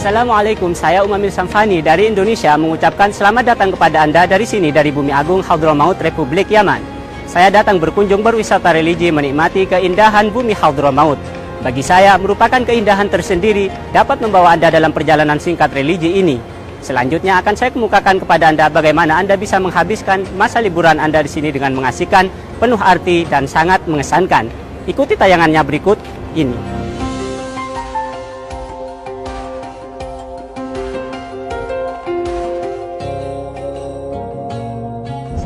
Assalamualaikum, saya Umamil Samfani dari Indonesia mengucapkan selamat datang kepada Anda dari sini, dari Bumi Agung Hadramaut, Republik Yaman. Saya datang berkunjung berwisata religi menikmati keindahan bumi Hadramaut. Bagi saya merupakan keindahan tersendiri dapat membawa Anda dalam perjalanan singkat religi ini. Selanjutnya akan saya kemukakan kepada Anda bagaimana Anda bisa menghabiskan masa liburan Anda di sini dengan mengasihkan, penuh arti dan sangat mengesankan. Ikuti tayangannya berikut ini.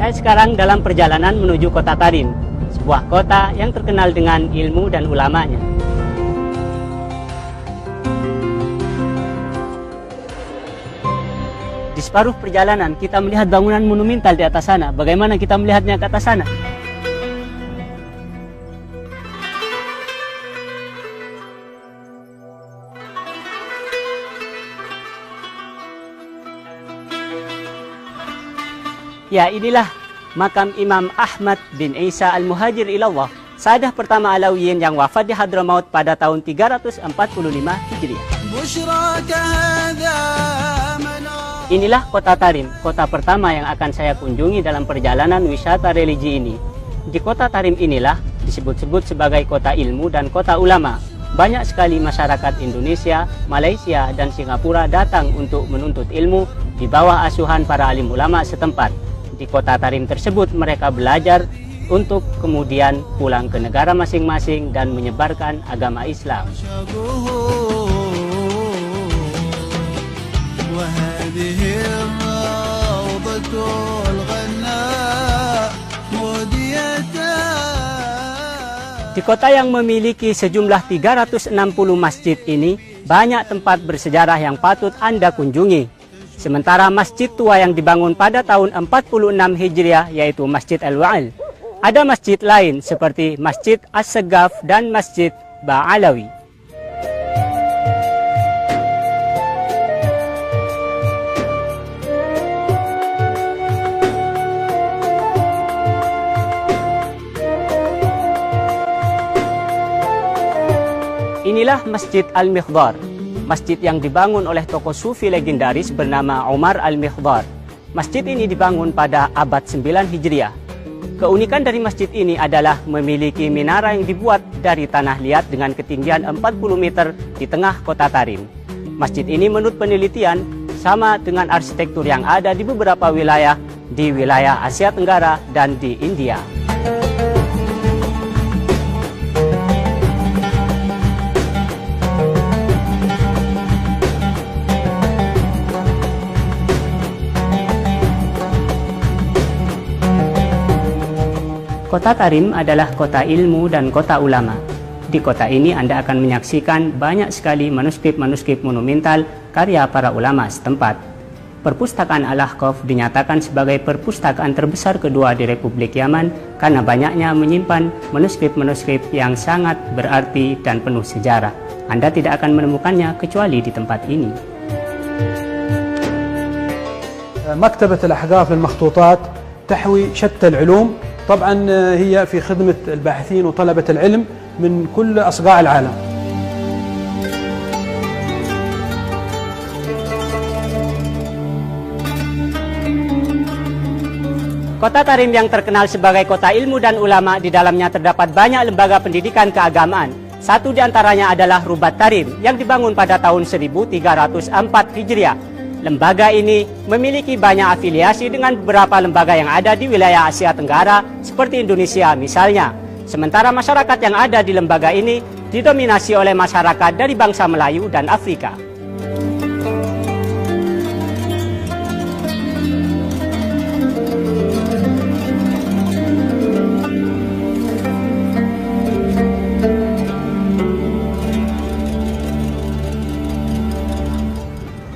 Saya sekarang dalam perjalanan menuju kota Tarim, sebuah kota yang terkenal dengan ilmu dan ulamanya. Di separuh perjalanan kita melihat bangunan monumental di atas sana. Bagaimana kita melihatnya ke atas sana? Ya, inilah makam Imam Ahmad bin Isa al-Muhajir ilallah, sadah pertama Alawiyin yang wafat di Hadramaut pada tahun 345 Hijriah. Inilah kota Tarim, kota pertama yang akan saya kunjungi dalam perjalanan wisata religi ini. Di kota Tarim inilah disebut-sebut sebagai kota ilmu dan kota ulama. Banyak sekali masyarakat Indonesia, Malaysia, dan Singapura datang untuk menuntut ilmu di bawah asuhan para alim ulama setempat. Di kota Tarim tersebut mereka belajar untuk kemudian pulang ke negara masing-masing dan menyebarkan agama Islam. Di kota yang memiliki sejumlah 360 masjid ini, banyak tempat bersejarah yang patut Anda kunjungi. Sementara masjid tua yang dibangun pada tahun 46 Hijriah yaitu Masjid Al-Wa'il. Ada masjid lain seperti Masjid As-Segaf dan Masjid Ba'alawi. Inilah Masjid Al-Mikhdar, masjid yang dibangun oleh tokoh sufi legendaris bernama Umar Al-Mikhdar. Masjid ini dibangun pada abad 9 Hijriah. Keunikan dari masjid ini adalah memiliki menara yang dibuat dari tanah liat dengan ketinggian 40 meter di tengah kota Tarim. Masjid ini menurut penelitian sama dengan arsitektur yang ada di beberapa wilayah di wilayah Asia Tenggara dan di India. Kota Tarim adalah kota ilmu dan kota ulama. Di kota ini Anda akan menyaksikan banyak sekali manuskrip-manuskrip monumental karya para ulama setempat. Perpustakaan Al-Ahqaf dinyatakan sebagai perpustakaan terbesar kedua di Republik Yaman karena banyaknya menyimpan manuskrip-manuskrip yang sangat berarti dan penuh sejarah. Anda tidak akan menemukannya kecuali di tempat ini. مكتبة الأحقاف للمخطوطات تحوي شتى العلوم. طبعا هي في خدمة الباحثين وطلبة العلم من كل أصقاع العالم. Kota Tarim yang terkenal sebagai kota ilmu dan ulama, di dalamnya terdapat banyak lembaga pendidikan keagamaan. Satu di antaranya adalah Rubat Tarim yang dibangun pada tahun 1304 Hijriah. Lembaga ini memiliki banyak afiliasi dengan beberapa lembaga yang ada di wilayah Asia Tenggara seperti Indonesia misalnya. Sementara masyarakat yang ada di lembaga ini didominasi oleh masyarakat dari bangsa Melayu dan Afrika.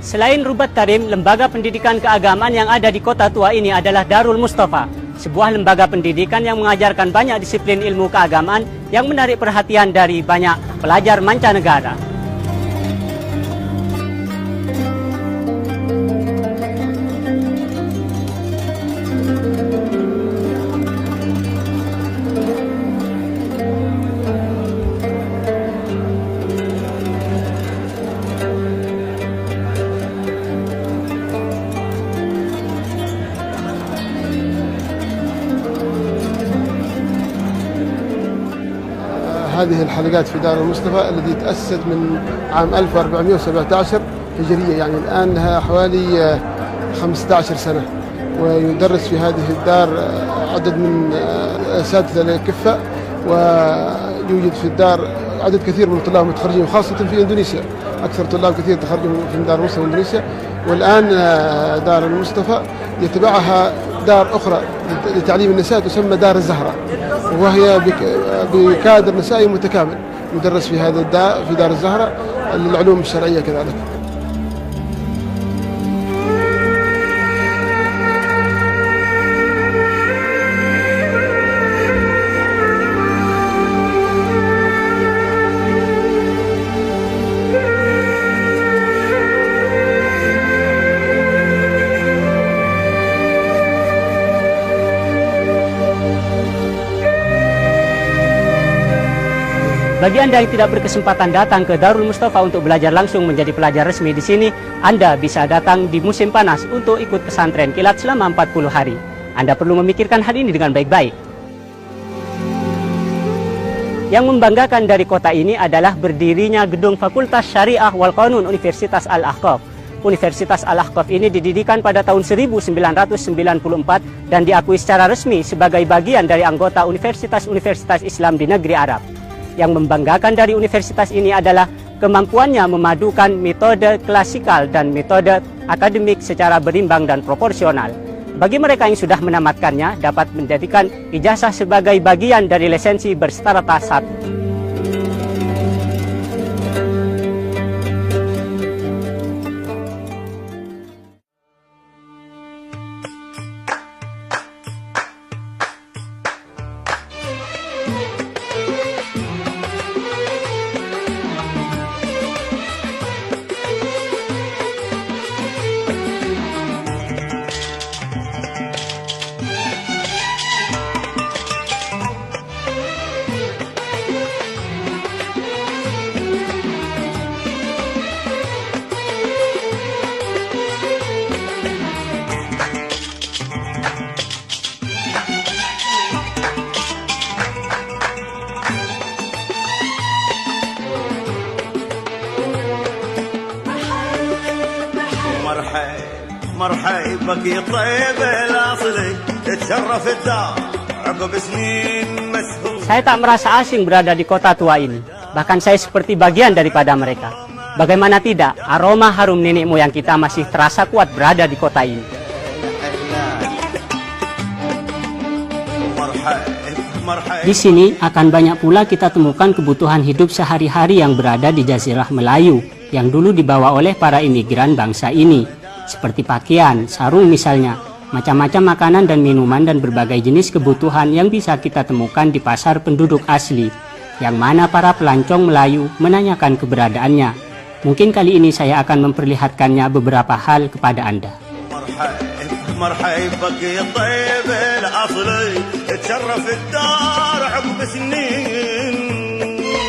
Selain Rubat Tarim, lembaga pendidikan keagamaan yang ada di kota tua ini adalah Darul Mustafa, sebuah lembaga pendidikan yang mengajarkan banyak disiplin ilmu keagamaan yang menarik perhatian dari banyak pelajar mancanegara. هذه الحلقات في دار المصطفى التي تأسست من عام 1417 هجرية، يعني الآن لها حوالي 15 سنة. ويدرس في هذه الدار عدد من أساتذة الكفاء، ويوجد في الدار عدد كثير من الطلاب المتخرجين، وخاصة في إندونيسيا أكثر طلاب كثير تخرجوا في دار المصطفى إندونيسيا. والآن دار المصطفى يتبعها دار أخرى لتعليم النساء تسمى دار الزهرة، وهي بكادر نسائي متكامل يدرس في في دار الزهرة للعلوم الشرعية كذلك. Bagi Anda yang tidak berkesempatan datang ke Darul Mustafa untuk belajar langsung menjadi pelajar resmi di sini, Anda bisa datang di musim panas untuk ikut pesantren kilat selama 40 hari. Anda perlu memikirkan hal ini dengan baik-baik. Yang membanggakan dari kota ini adalah berdirinya gedung Fakultas Syariah wal Qanun Universitas Al-Ahqaf. Universitas Al-Ahqaf ini didirikan pada tahun 1994 dan diakui secara resmi sebagai bagian dari anggota Universitas-Universitas Islam di negeri Arab. Yang membanggakan dari universitas ini adalah kemampuannya memadukan metode klasikal dan metode akademik secara berimbang dan proporsional. Bagi mereka yang sudah menamatkannya, dapat menjadikan ijazah sebagai bagian dari lisensi berstrata 1. مرحبا يا طيب الاصلي تشرف الدار عقب سنين مسهول. Saya tak merasa asing berada di kota tua ini. Bahkan saya seperti bagian daripada mereka. Bagaimana tidak, aroma harum nenek moyang kita masih terasa kuat berada di kota ini. Di sini akan banyak pula kita temukan kebutuhan hidup sehari-hari yang berada di Jazirah Melayu, yang dulu dibawa oleh para imigran bangsa ini. Seperti pakaian, sarung misalnya, macam-macam makanan dan minuman dan berbagai jenis kebutuhan yang bisa kita temukan di pasar penduduk asli, yang mana para pelancong Melayu menanyakan keberadaannya. Mungkin kali ini saya akan memperlihatkannya beberapa hal kepada Anda. مرحبا يا طيب الاصلي تشرف الدار عقب سنين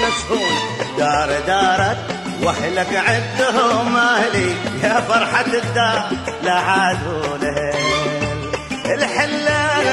مسهول دار دارت واهلك عدهم اهلي يا فرحة الدار لا عادوا الحلال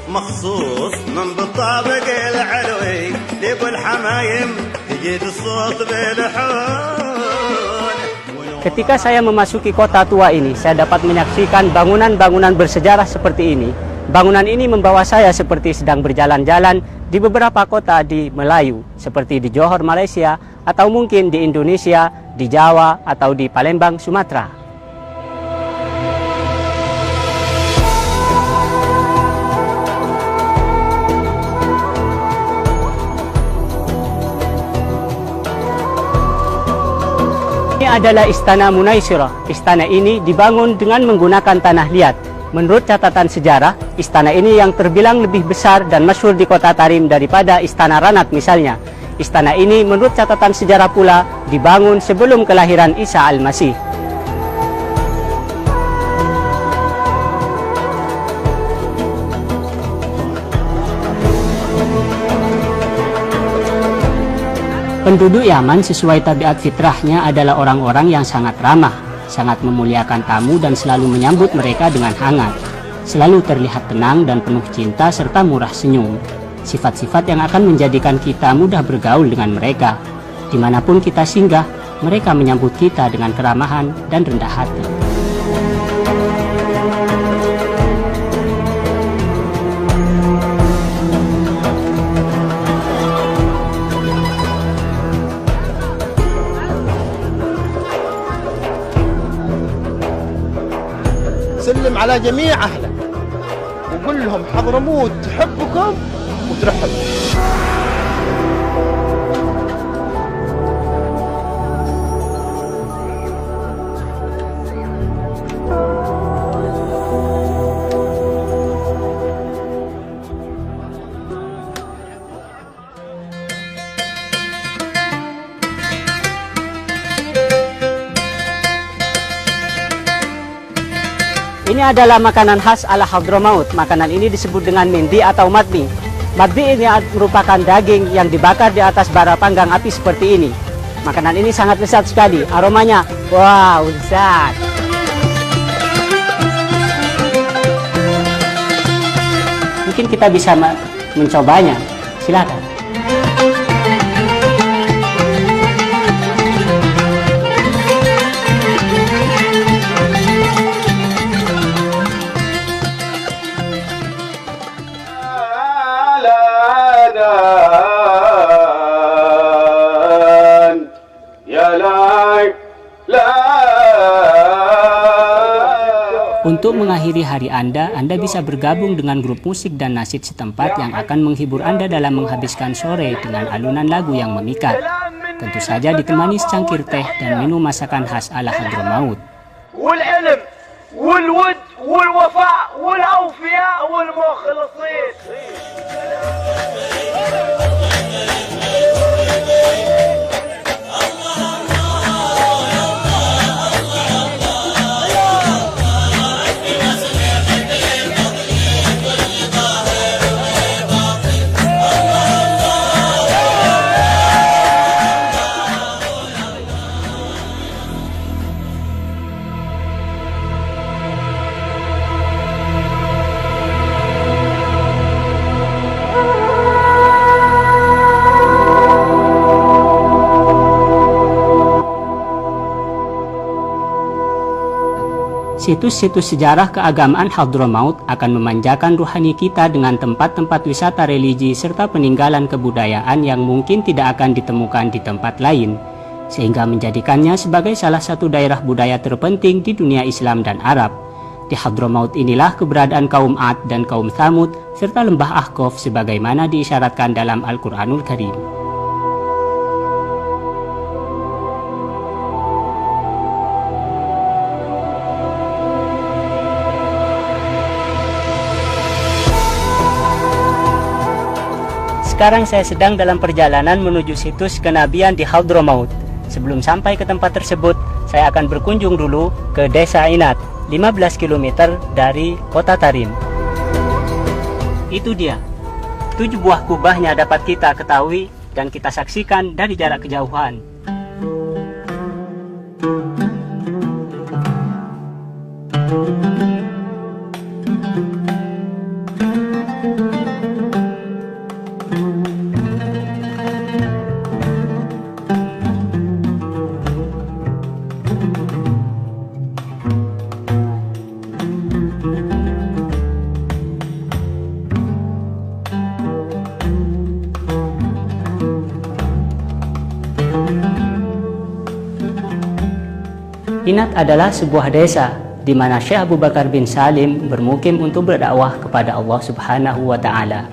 مخصوص من بالطابق العلوي لب الحمايم تجد الصوت بالحون. Ketika saya memasuki kota tua ini, saya dapat menyaksikan bangunan-bangunan bersejarah seperti ini. Bangunan ini membawa saya seperti sedang berjalan-jalan di beberapa kota di Melayu, seperti di Johor, Malaysia, atau mungkin di Indonesia, di Jawa, atau di Palembang, Sumatera. Ini adalah Istana Munaisirah. Istana ini dibangun dengan menggunakan tanah liat. Menurut catatan sejarah, istana ini yang terbilang lebih besar dan masyhur di kota Tarim daripada Istana Ranak misalnya. Istana ini menurut catatan sejarah pula dibangun sebelum kelahiran Isa Al-Masih. Penduduk Yaman sesuai tabiat fitrahnya adalah orang-orang yang sangat ramah, sangat memuliakan tamu dan selalu menyambut mereka dengan hangat. Selalu terlihat tenang dan penuh cinta serta murah senyum. Sifat-sifat yang akan menjadikan kita mudah bergaul dengan mereka. Dimanapun kita singgah, mereka menyambut kita dengan keramahan dan rendah hati. سلم على جميع أهله وقل لهم حضرموت تحبكم وترحب. Ini adalah makanan khas ala Hadramaut. Makanan ini disebut dengan mindi atau madmi. Madmi ini merupakan daging yang dibakar di atas bara panggang api seperti ini. Makanan ini sangat lezat sekali. Aromanya, wow, lezat. Mungkin kita bisa mencobanya. Silakan. Untuk mengakhiri hari Anda bisa bergabung dengan grup musik dan nasyid setempat yang akan menghibur Anda dalam menghabiskan sore dengan alunan lagu yang memikat. Tentu saja ditemani secangkir teh dan minum masakan khas ala Hadramaut. والعلم والود والوفاء والأوفياء والمخلصين. Situs-situs sejarah keagamaan Hadramaut akan memanjakan ruhani kita dengan tempat-tempat wisata religi serta peninggalan kebudayaan yang mungkin tidak akan ditemukan di tempat lain, sehingga menjadikannya sebagai salah satu daerah budaya terpenting di dunia Islam dan Arab. Di Hadramaut inilah keberadaan kaum Ad dan kaum Thamud serta lembah Ahqaf sebagaimana diisyaratkan dalam Al-Quranul Karim. Sekarang saya sedang dalam perjalanan menuju situs kenabian di Hadramaut. Sebelum sampai ke tempat tersebut, saya akan berkunjung dulu ke Desa Inat, 15 km dari kota Tarim. Itu dia, 7 buah kubahnya dapat kita ketahui dan kita saksikan dari jarak kejauhan. Inat adalah sebuah desa di mana Syekh Abu Bakar bin Salim bermukim untuk berdakwah kepada Allah Subhanahu wa Ta'ala.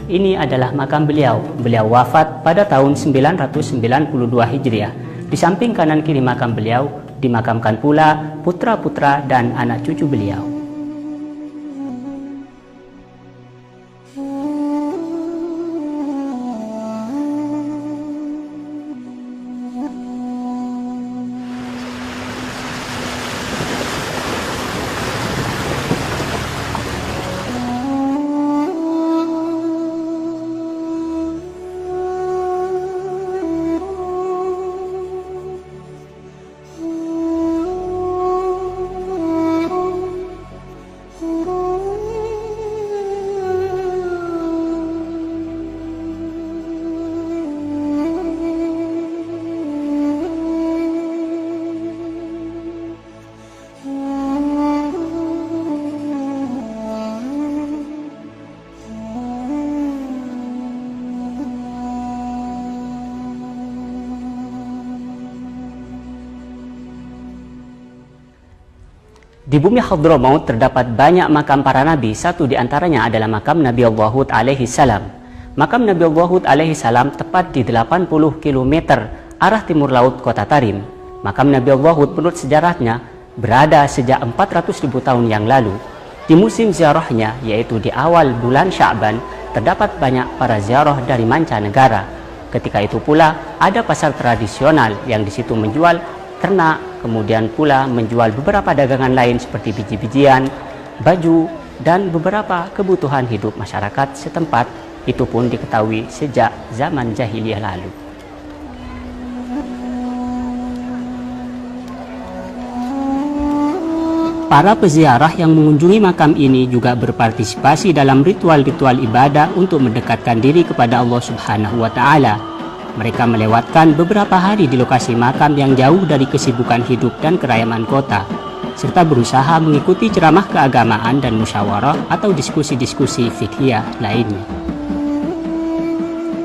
Ini adalah makam beliau. Beliau wafat pada tahun 992 Hijriah Di samping kanan kiri makam beliau, dimakamkan pula putra-putra dan anak cucu beliau. Di bumi Hadramaut terdapat banyak makam para nabi. Satu di antaranya adalah makam Nabi Allah Hud alaihi salam. Makam Nabi Allah Hud alaihi salam tepat di 80 km arah timur laut kota Tarim. Makam Nabi Allah Hud menurut sejarahnya berada sejak 400.000 tahun yang lalu. Di musim ziarahnya, yaitu di awal bulan Sya'ban, terdapat banyak para ziarah dari mancanegara. Ketika itu pula ada pasar tradisional yang di situ menjual ternak, kemudian pula menjual beberapa dagangan lain seperti biji-bijian, baju, dan beberapa kebutuhan hidup masyarakat setempat. Itu pun diketahui sejak zaman jahiliyah lalu. Para peziarah yang mengunjungi makam ini juga berpartisipasi dalam ritual-ritual ibadah untuk mendekatkan diri kepada Allah Subhanahu wa Ta'ala. Mereka melewatkan beberapa hari di lokasi makam yang jauh dari kesibukan hidup dan kerayaman kota, serta berusaha mengikuti ceramah keagamaan dan musyawarah atau diskusi-diskusi fiqhiyah lainnya.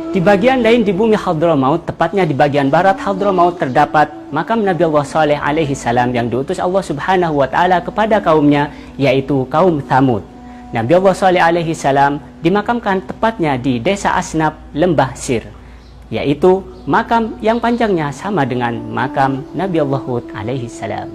Di bagian lain di bumi Hadramaut, tepatnya di bagian barat Hadramaut, terdapat makam Nabi Allah Saleh alaihi salam yang diutus Allah Subhanahu wa Ta'ala kepada kaumnya, yaitu kaum Thamud. Nabi Allah Saleh alaihi salam dimakamkan tepatnya di desa Asnab, Lembah Sir, yaitu makam yang panjangnya sama dengan makam Nabi Allah Hud alaihi salam.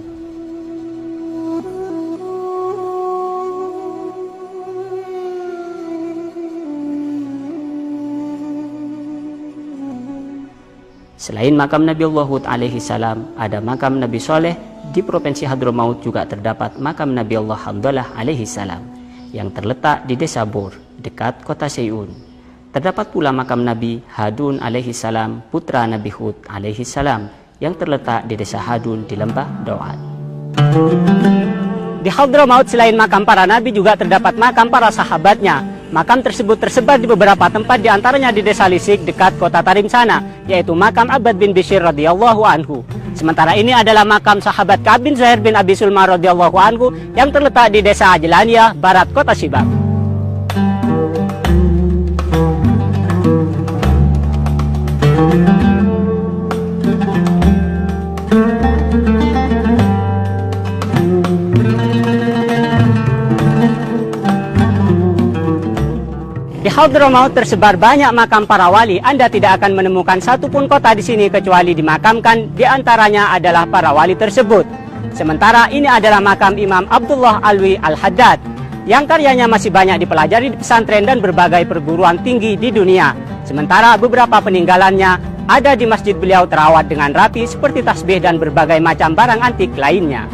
Selain makam Nabi Allah Hud alaihi salam, ada makam Nabi Saleh. Di provinsi Hadramaut juga terdapat makam Nabi Allah Hamdalah alaihi salam yang terletak di desa Bor, dekat kota Sayun. Terdapat pula makam Nabi Hadun alaihi salam, putra Nabi Hud alaihi salam, yang terletak di desa Hadun di lembah Doat. Di Hadramaut selain makam para nabi juga terdapat makam para sahabatnya. Makam tersebut tersebar di beberapa tempat, di antaranya di desa Lisik dekat kota Tarim sana, yaitu makam Abbad bin Bishr radhiyallahu anhu. Sementara ini adalah makam sahabat Ka'ab bin Zuhair bin Abi Sulma radhiyallahu anhu yang terletak di desa Ajlaniyah, barat kota Sibak. Di Hadramaut tersebar banyak makam para wali. Anda tidak akan menemukan satupun kota di sini kecuali dimakamkan di antaranya adalah para wali tersebut. Sementara ini adalah makam Imam Abdullah Alwi Al-Haddad yang karyanya masih banyak dipelajari di pesantren dan berbagai perguruan tinggi di dunia. Sementara beberapa peninggalannya ada di masjid beliau terawat dengan rapi seperti tasbih dan berbagai macam barang antik lainnya.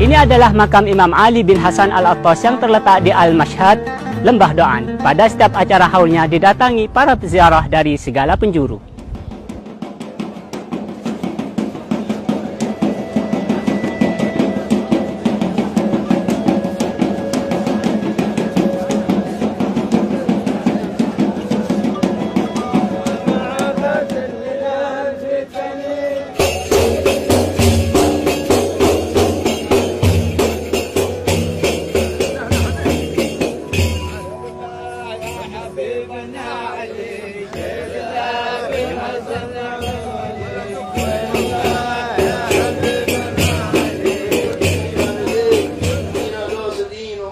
Ini adalah makam Imam Ali bin Hasan Al-Attas yang terletak di Al-Mashhad, Lembah Doan. Pada setiap acara haulnya didatangi para peziarah dari segala penjuru.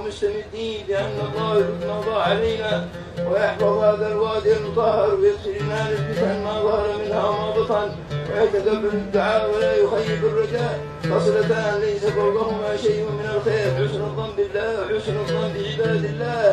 مستمدين بأن الله يرضى علينا ويحفظ هذا الوادي المطهر ويغفر لنا الفتن ما ظهر منها وما بطن ويتقبل الدعاء ولا يخيب الرجاء. خصلتان ليس فوقهما شيء من الخير: حسن الظن بالله وحسن الظن بعباد الله.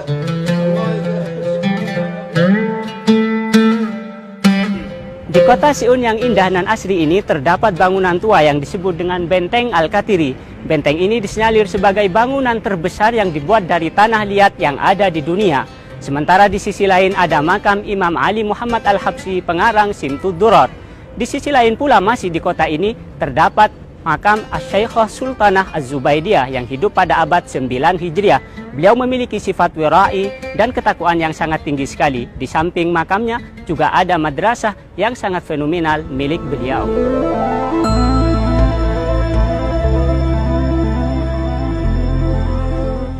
Di kota Siun yang indah dan asri ini terdapat bangunan tua yang disebut dengan Benteng Al-Katiri. Benteng ini disinyalir sebagai bangunan terbesar yang dibuat dari tanah liat yang ada di dunia. Sementara di sisi lain ada makam Imam Ali Muhammad Al-Habsyi, pengarang Simtud Duror. Di sisi lain pula masih di kota ini terdapat makam Asy-Syaikhah Sultanah Az-Zubaidiyah yang hidup pada abad 9 Hijriah. Beliau memiliki sifat wira'i dan ketakwaan yang sangat tinggi sekali. Di samping makamnya juga ada madrasah yang sangat fenomenal milik beliau.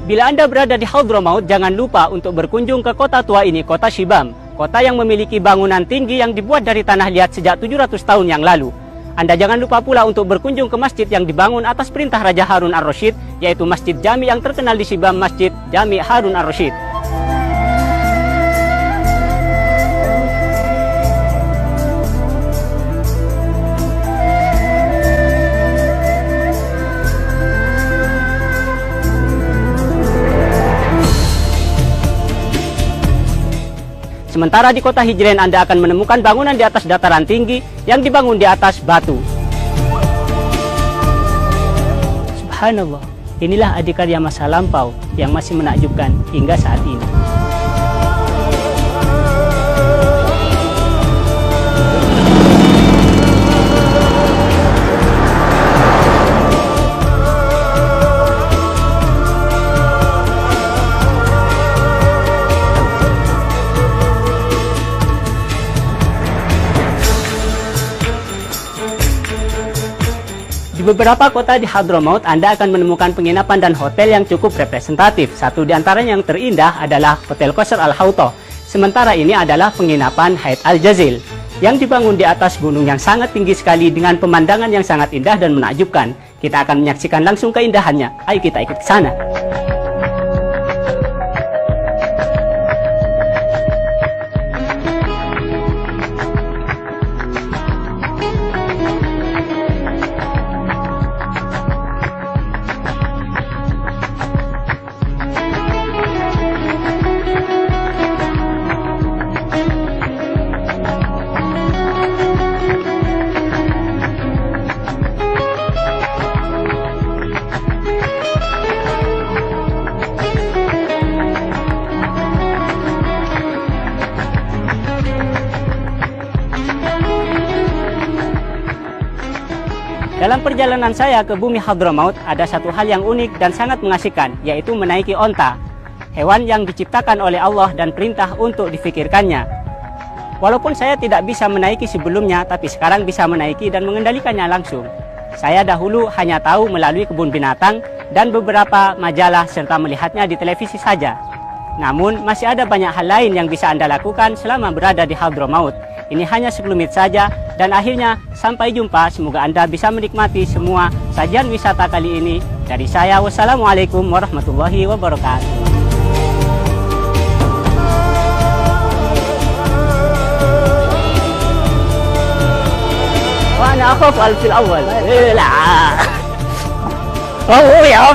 Bila Anda berada di Hadramaut, jangan lupa untuk berkunjung ke kota tua ini, kota Shibam. Kota yang memiliki bangunan tinggi yang dibuat dari tanah liat sejak 700 tahun yang lalu. Anda jangan lupa pula untuk berkunjung ke masjid yang dibangun atas perintah Raja Harun Ar-Rasyid, yaitu Masjid Jami yang terkenal di Shibam, Masjid Jami Harun Ar-Rasyid. Sementara di kota Hijren Anda akan menemukan bangunan di atas dataran tinggi yang dibangun di atas batu. Subhanallah, inilah adikarya masa lampau yang masih menakjubkan hingga saat ini. Di beberapa kota di Hadramaut, Anda akan menemukan penginapan dan hotel yang cukup representatif. Satu di antaranya yang terindah adalah Hotel Qasr Al-Hawta. Sementara ini adalah penginapan Hayat Al-Jazil yang dibangun di atas gunung yang sangat tinggi sekali dengan pemandangan yang sangat indah dan menakjubkan. Kita akan menyaksikan langsung keindahannya. Ayo kita ikut ke sana. Dalam perjalanan saya ke bumi Hadramaut, ada satu hal yang unik dan sangat mengasihkan, yaitu menaiki onta. Hewan yang diciptakan oleh Allah dan perintah untuk difikirkannya. Walaupun saya tidak bisa menaiki sebelumnya, tapi sekarang bisa menaiki dan mengendalikannya langsung. Saya dahulu hanya tahu melalui kebun binatang dan beberapa majalah serta melihatnya di televisi saja. Namun, masih ada banyak hal lain yang bisa Anda lakukan selama berada di Hadramaut. Ini hanya sekelumit saja, dan akhirnya sampai jumpa. Semoga Anda bisa menikmati semua sajian wisata kali ini. Dari saya, wassalamualaikum warahmatullahi wabarakatuh. Wa ana akhaf al-fil awal. La. Oh ya,